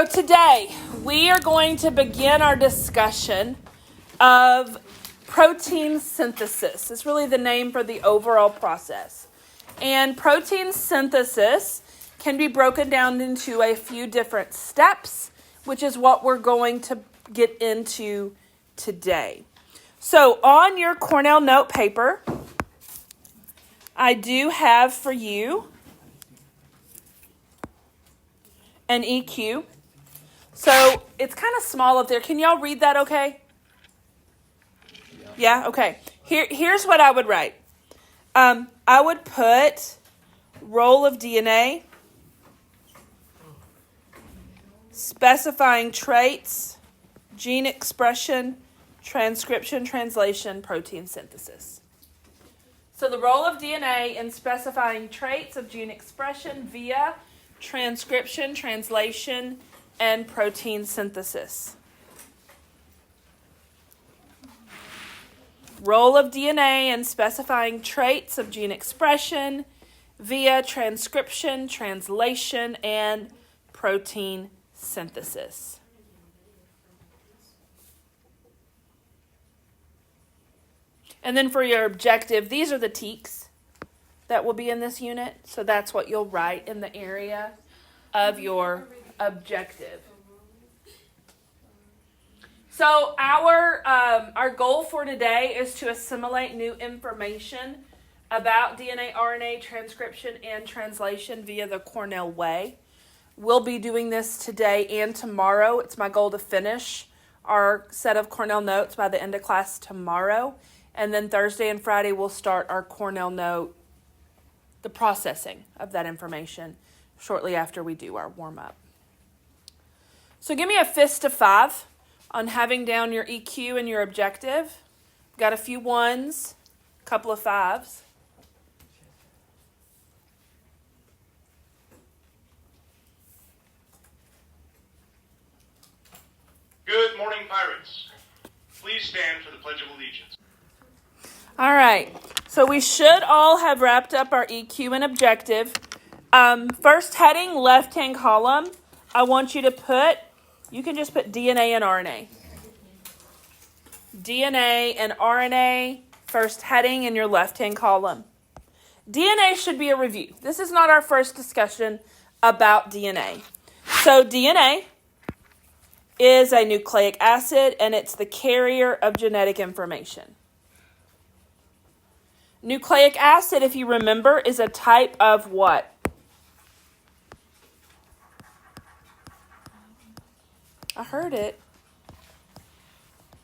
So today we are going to begin our discussion of protein synthesis. It's really the name for the overall process. And protein synthesis can be broken down into a few different steps, which is what we're going to get into today. So on your Cornell note paper, I do have for you an EQ. So it's kind of small up there. Can y'all read that okay? Yeah? Okay. Here's what I would write. I would put role of DNA, specifying traits, gene expression, transcription, translation, protein synthesis. So the role of DNA in specifying traits of gene expression via transcription, translation, and protein synthesis. Role of DNA in specifying traits of gene expression via transcription, translation, and protein synthesis. And then for your objective, these are the TEKs that will be in this unit. So that's what you'll write in the area of your objective. So our goal for today is to assimilate new information about DNA, RNA, transcription, and translation via the Cornell way. We'll be doing this today and tomorrow. It's my goal to finish our set of Cornell notes by the end of class tomorrow. And then Thursday and Friday, we'll start our Cornell note, the processing of that information shortly after we do our warm-up. So give me a fist of 5 on having down your EQ and your objective. Got a few 1s, a couple of 5s. Good morning, Pirates. Please stand for the Pledge of Allegiance. All right, so we should all have wrapped up our EQ and objective. First heading, left-hand column, I want you to put, you can just put DNA and RNA. DNA and RNA, first heading in your left-hand column. DNA should be a review. This is not our first discussion about DNA. So DNA is a nucleic acid, and it's the carrier of genetic information. Nucleic acid, if you remember, is a type of what? I heard it.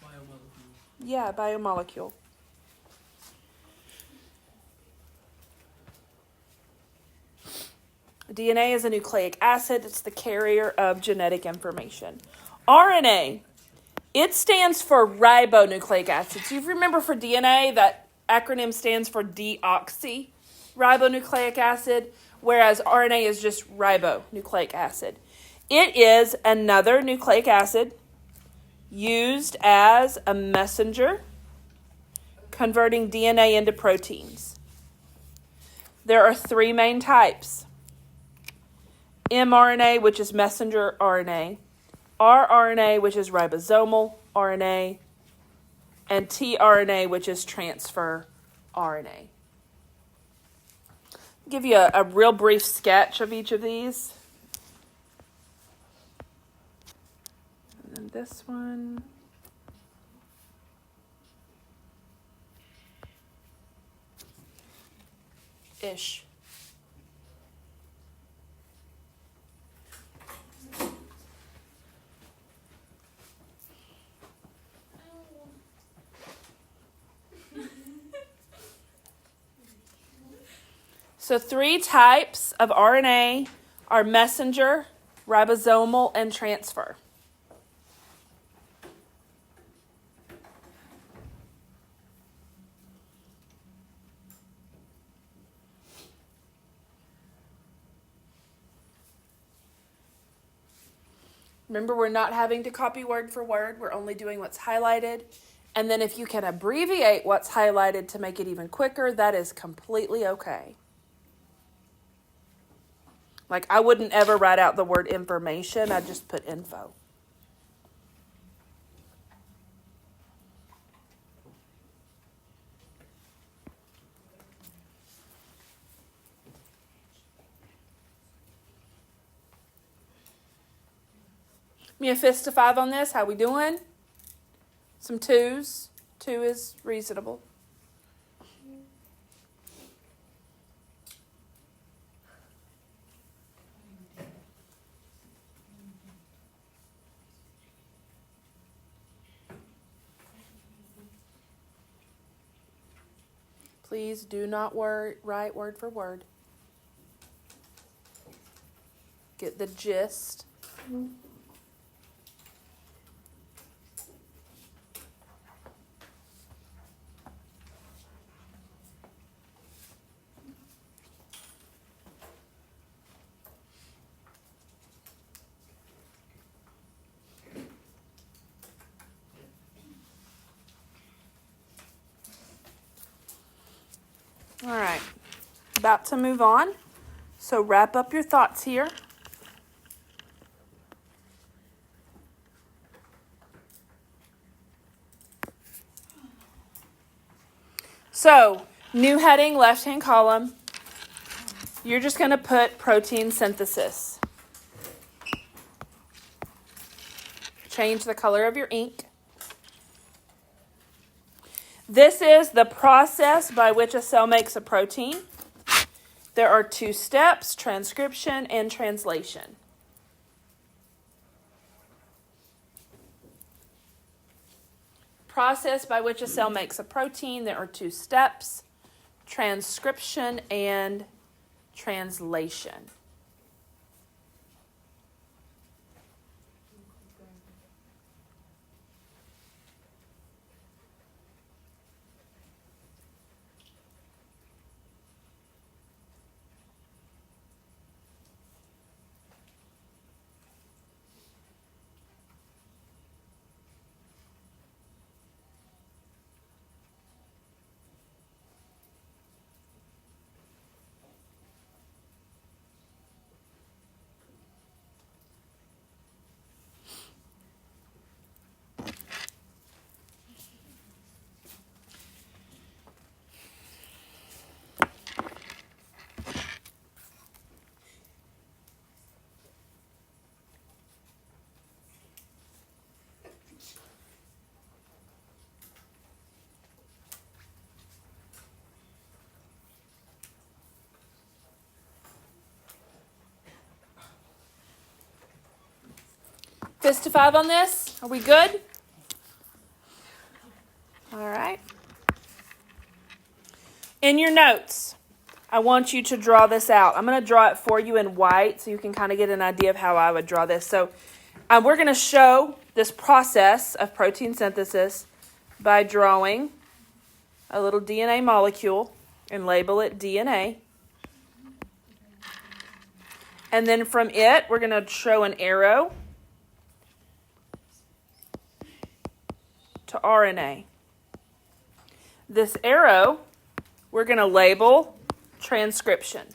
Biomolecule. Yeah, biomolecule. DNA is a nucleic acid. It's the carrier of genetic information. RNA, it stands for ribonucleic acid. So you remember for DNA, that acronym stands for deoxyribonucleic acid, whereas RNA is just ribonucleic acid. It is another nucleic acid used as a messenger, converting DNA into proteins. There are 3 main types. mRNA, which is messenger RNA, rRNA, which is ribosomal RNA, and tRNA, which is transfer RNA. I'll give you a real brief sketch of each of these. And then this one. Ish. So 3 types of RNA are messenger, ribosomal, and transfer. Remember, we're not having to copy word for word. We're only doing what's highlighted. And then if you can abbreviate what's highlighted to make it even quicker, that is completely okay. Like, I wouldn't ever write out the word information. I'd just put info. Give me a fist to 5 on this. How we doing? Some 2s. 2 is reasonable. Please do not write word for word. Get the gist. All right, about to move on. So wrap up your thoughts here. So, new heading, left-hand column. You're just going to put protein synthesis. Change the color of your ink. This is the process by which a cell makes a protein. There are 2 steps, transcription and translation. Process by which a cell makes a protein. There are 2 steps, transcription and translation. Fist to 5 on this. Are we good? All right. In your notes, I want you to draw this out. I'm going to draw it for you in white so you can kind of get an idea of how I would draw this. So we're going to show this process of protein synthesis by drawing a little DNA molecule and label it DNA. And then from it, we're going to show an arrow to RNA. This arrow, we're going to label transcription.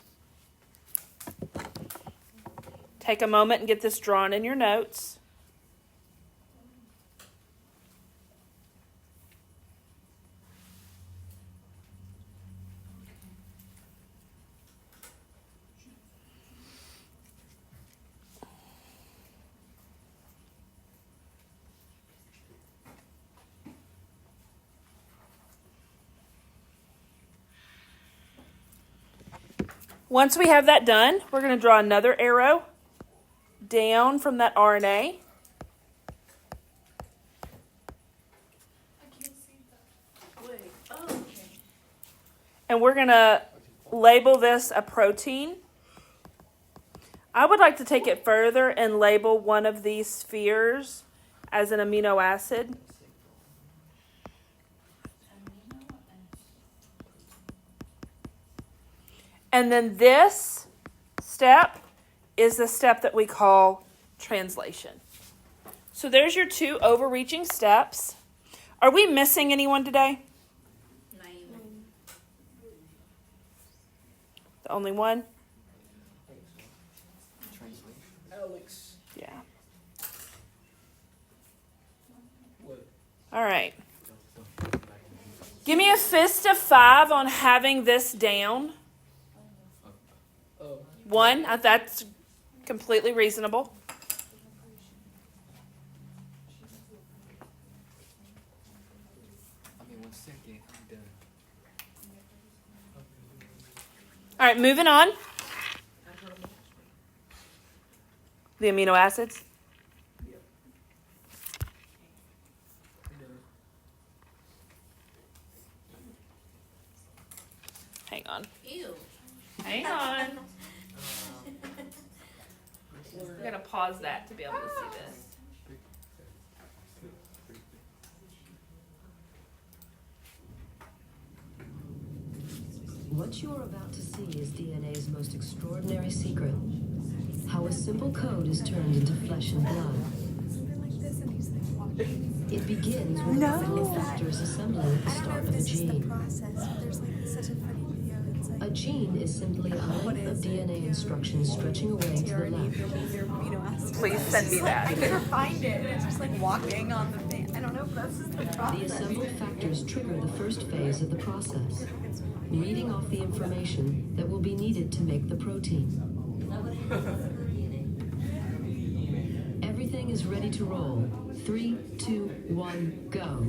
Take a moment and get this drawn in your notes. Once we have that done, we're going to draw another arrow down from that RNA. I can't see that. Wait. Oh, okay. And we're going to label this a protein. I would like to take it further and label one of these spheres as an amino acid. And then this step is the step that we call translation. So there's your 2 overreaching steps. Are we missing anyone today? The only one? Alex. Yeah. What? All right. Give me a fist of 5 on having this down. Oh. 1, that's completely reasonable. I mean, 1 second. I'm done. All right, moving on. The amino acids. Hang on. Ew. Hang on. We're going to pause that to be able to see this. What you are about to see is DNA's most extraordinary secret. How a simple code is turned into flesh and blood. It begins with the simple factors assembling at the start of a gene. A gene is simply a length of DNA instructions stretching away to the left. Please send me that. I never find it. It's just like walking on the thing. I don't know if that's just the process. The assembled factors trigger the first phase of the process, reading off the information that will be needed to make the protein. Everything is ready to roll. 3, 2, 1, go.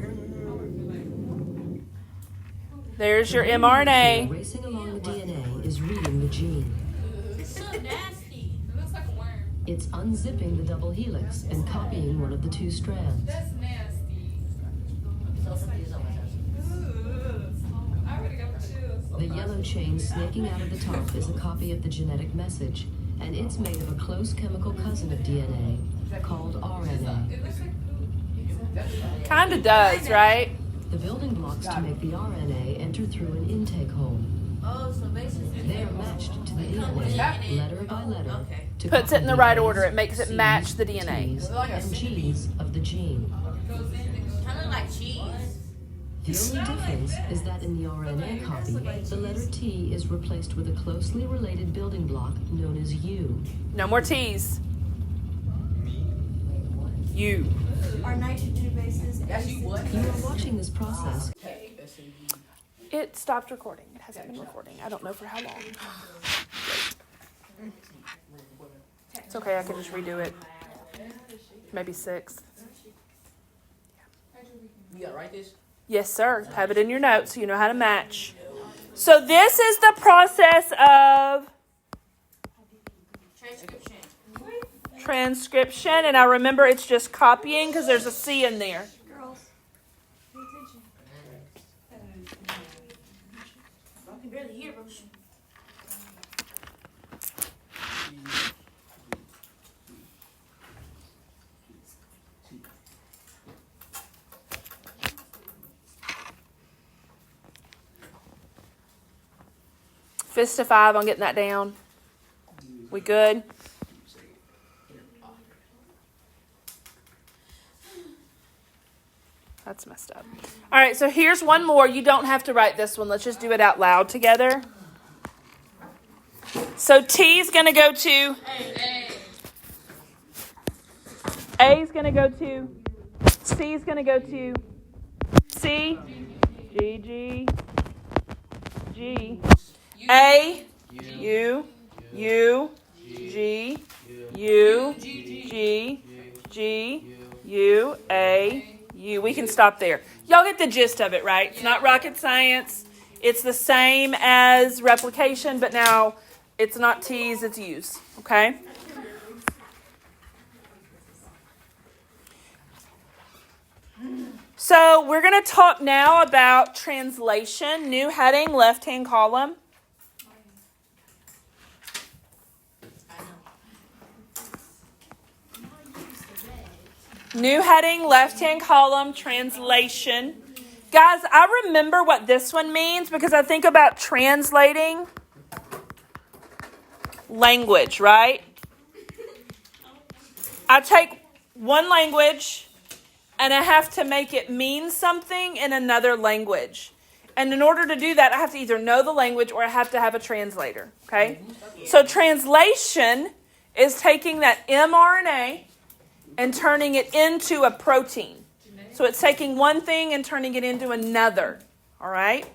There's your The mRNA. racing along the DNA is reading the gene. It's so nasty. It looks like a worm. It's unzipping the double helix and copying one of the 2 strands. That's nasty. I would go too. The yellow chain snaking out of the top is a copy of the genetic message, and it's made of a close chemical cousin of DNA called RNA. It looks like Kind of does, right? The building blocks to make the RNA enter through an intake hole. oh, so basically They are matched to the DNA, letter by letter. Okay. To Puts it in the copy right A's, order. It makes it C's, match the DNA. T's, and G's of the gene. Kind of like cheese. The only difference is that in the RNA copy, the letter T is replaced with a closely related building block known as U. No more T's. You. Our nitrogen bases. You are watching this process. It stopped recording. It hasn't been recording. I don't know for how long. It's okay. I can just redo it. Maybe 6. You gotta write this? Yes, sir. Have it in your notes so you know how to match. So this is the process of Transcription. transcription. And I remember it's just copying because there's a C in there. Girls, pay attention. I can barely hear them. Fist of 5 on getting that down. We good? That's messed up. All right, so here's one more. You don't have to write this one. Let's just do it out loud together. So T is going to go to... A is going to go to... C is going to go to... C... G, G... G... A... U... U... G... U... G... G... U... A... U. We can stop there. Y'all get the gist of it, right? It's not rocket science. It's the same as replication, but now it's not T's, it's U's. Okay? So we're going to talk now about translation. New heading, left-hand column. New heading, left-hand column, translation. Guys, I remember what this one means because I think about translating language, right? I take one language and I have to make it mean something in another language. And in order to do that, I have to either know the language or I have to have a translator, okay? So translation is taking that mRNA and turning it into a protein. So it's taking one thing and turning it into another. All right?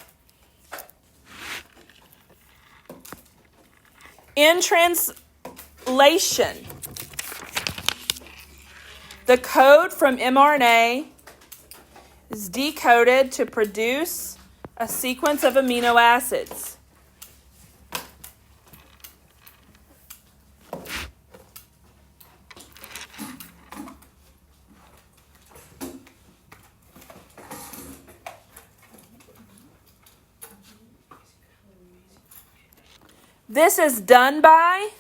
In translation, the code from mRNA is decoded to produce a sequence of amino acids. This is done by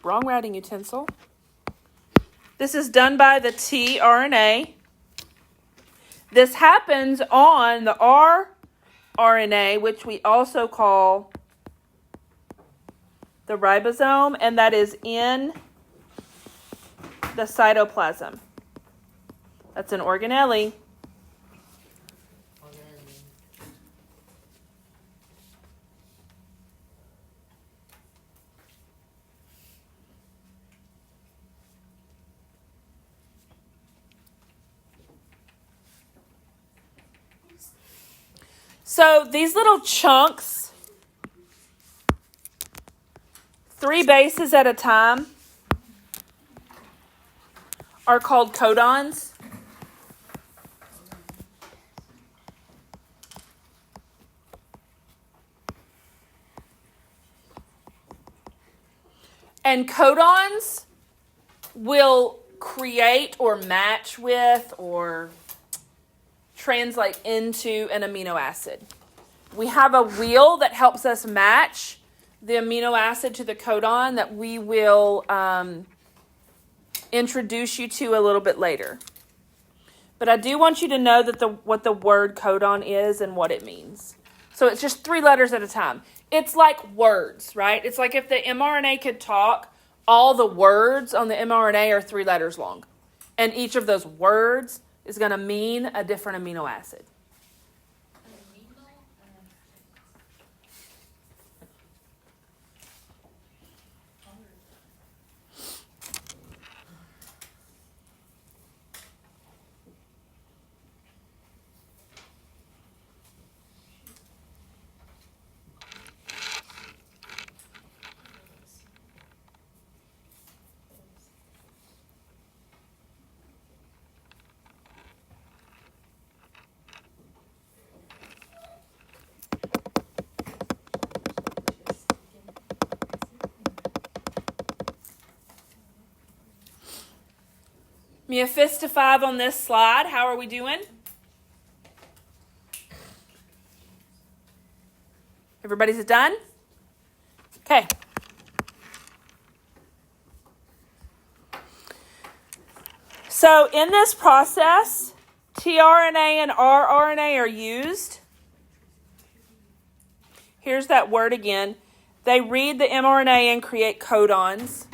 wrong writing utensil. This is done by the tRNA. This happens on the rRNA, which we also call the ribosome, and that is in the cytoplasm. That's an organelle. So these little chunks, 3 bases at a time, are called codons. And codons will create or match with or translate into an amino acid. We have a wheel that helps us match the amino acid to the codon that we will introduce you to a little bit later. But I do want you to know that what the word codon is and what it means. So it's just 3 letters at a time. It's like words, right? It's like if the mRNA could talk, all the words on the mRNA are 3 letters long. And each of those words is going to mean a different amino acid. Me a fist of 5 on this slide. How are we doing? Everybody's done? Okay. So in this process, tRNA and rRNA are used. Here's that word again. They read the mRNA and create codons.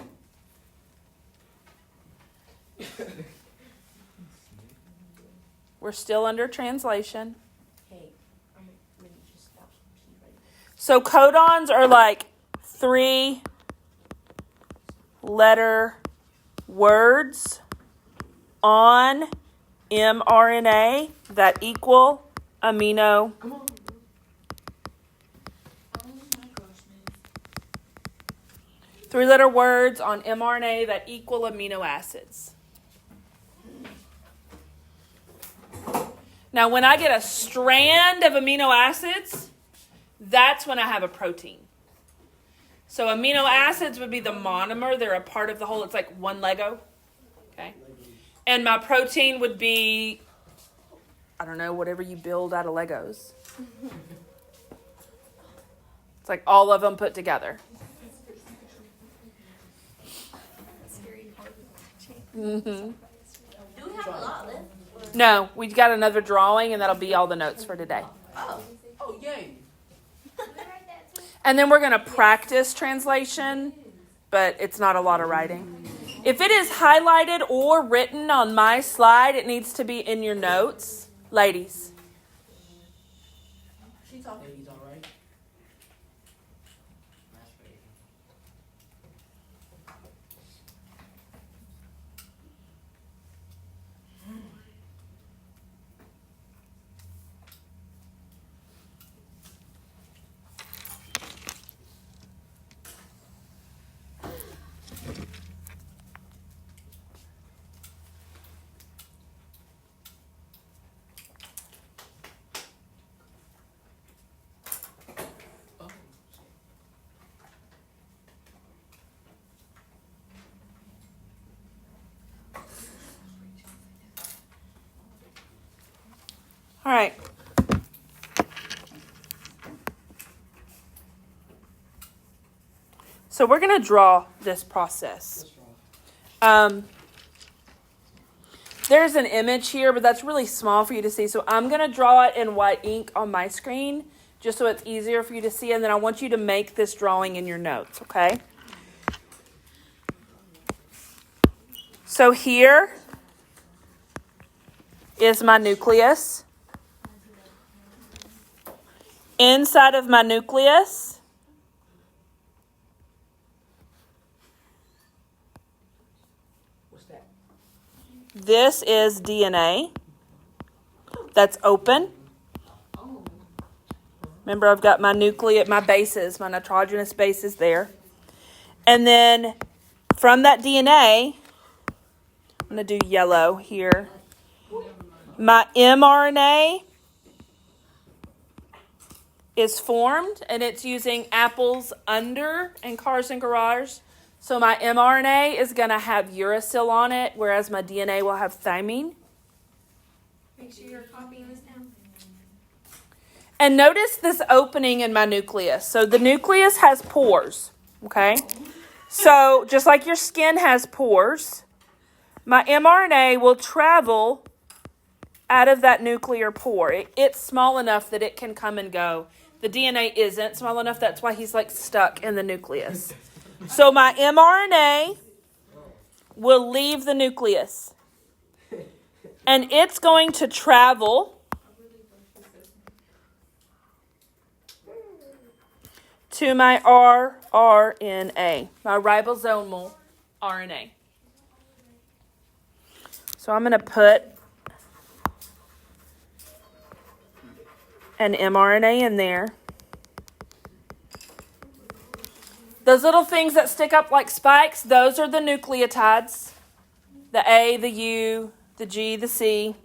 We're still under translation. So codons are like 3-letter words on mRNA that equal amino. 3-letter words on mRNA that equal amino acids. Now, when I get a strand of amino acids, that's when I have a protein. So amino acids would be the monomer. They're a part of the whole. It's like one Lego. Okay. And my protein would be, I don't know, whatever you build out of Legos. It's like all of them put together. Mm-hmm. Do we have a lot left? No, we've got another drawing, and that'll be all the notes for today. Oh. Oh, yay. And then we're going to practice translation, but it's not a lot of writing. If it is highlighted or written on my slide, it needs to be in your notes. Ladies. She's all right. All right. So we're going to draw this process. There's an image here, but that's really small for you to see. So I'm going to draw it in white ink on my screen, just so it's easier for you to see. And then I want you to make this drawing in your notes, okay? So here is my nucleus. Inside of my nucleus this is DNA that's open. Remember, I've got my nucleus, my bases, my nitrogenous bases there. And then from that DNA, I'm going to do yellow here. My mRNA is formed, and it's using apples under and cars and garage. So my mRNA is going to have uracil on it, whereas my DNA will have thymine. Make sure you're copying this down. And notice this opening in my nucleus. So the nucleus has pores, okay? So just like your skin has pores, my mRNA will travel out of that nuclear pore. It's small enough that it can come and go. The DNA isn't small enough. That's why he's like stuck in the nucleus. So my mRNA will leave the nucleus. And it's going to travel to my rRNA, my ribosomal RNA. So I'm going to put an mRNA in there. Those little things that stick up like spikes, those are the nucleotides. The A, the U, the G, the C.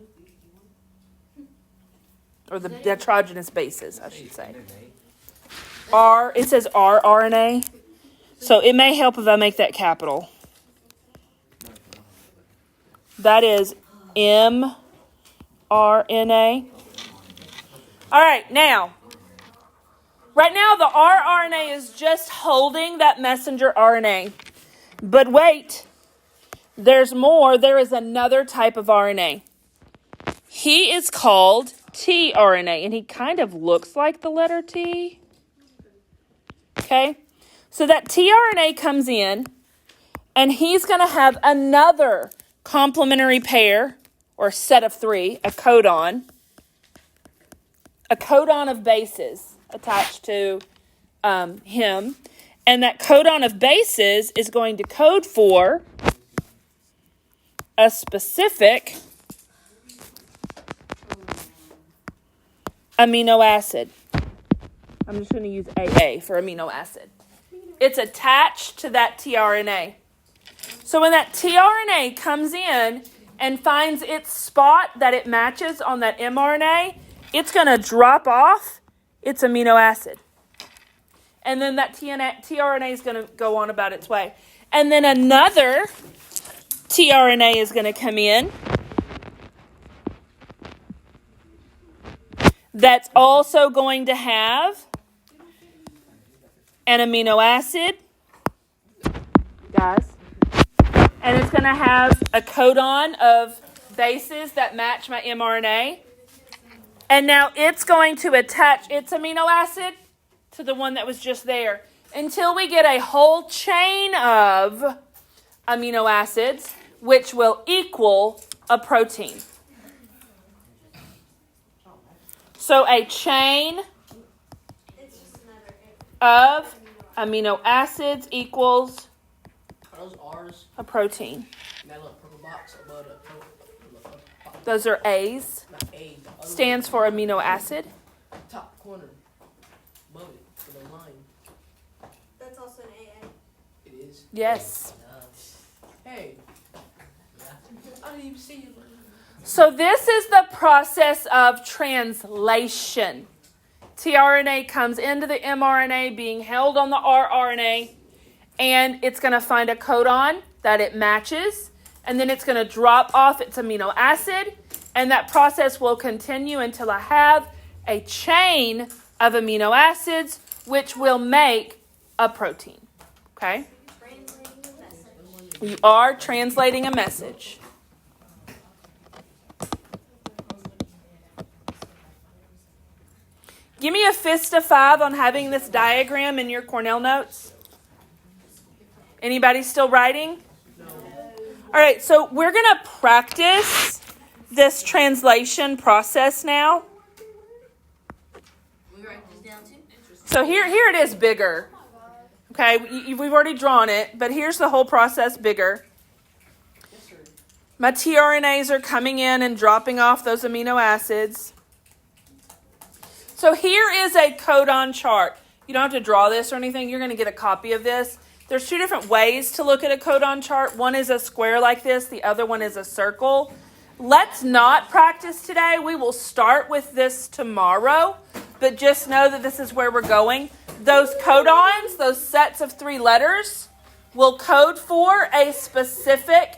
Or the nitrogenous bases, I should say. It says rRNA. So it may help if I make that capital. That is mRNA. All right, now. Right now, the rRNA is just holding that messenger RNA. But wait, there's more. There is another type of RNA. He is called tRNA, and he kind of looks like the letter T. Okay, so that tRNA comes in, and he's going to have another complementary pair, or set of three, a codon of bases attached to him. And that codon of bases is going to code for a specific amino acid. I'm just going to use AA for amino acid. It's attached to that tRNA. So when that tRNA comes in and finds its spot that it matches on that mRNA, it's going to drop off its amino acid. And then that tRNA is going to go on about its way. And then another tRNA is going to come in that's also going to have an amino acid, guys. And it's going to have a codon of bases that match my mRNA. And now it's going to attach its amino acid to the one that was just there until we get a whole chain of amino acids, which will equal a protein. So a chain of amino acids equals Are those R's? a protein. That little purple box above the Those are A's. not A, the other Stands for amino acid. one, top corner. Above it, for the line. That's also an AA. It is. Yes. Hey. I didn't even see you. So this is the process of translation. tRNA comes into the mRNA being held on the rRNA, and it's going to find a codon that it matches, and then it's going to drop off its amino acid, And that process will continue until I have a chain of amino acids, which will make a protein. Okay? Translating the message. You are translating a message. Give me a fist of 5 on having this diagram in your Cornell notes. Anybody still writing? All right, so we're going to practice this translation process now. We write this down too? So here it is bigger. Okay, we've already drawn it, but here's the whole process bigger. My tRNAs are coming in and dropping off those amino acids. So here is a codon chart. You don't have to draw this or anything. You're going to get a copy of this. There's 2 different ways to look at a codon chart. One is a square like this. The other one is a circle. Let's not practice today. We will start with this tomorrow. But just know that this is where we're going. Those codons, those sets of 3 letters, will code for a specific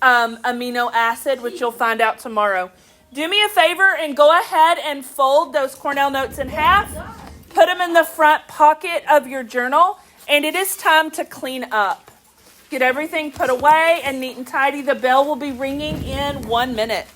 amino acid, which you'll find out tomorrow. Do me a favor and go ahead and fold those Cornell notes in half. Put them in the front pocket of your journal. And it is time to clean up. Get everything put away and neat and tidy. The bell will be ringing in 1 minute.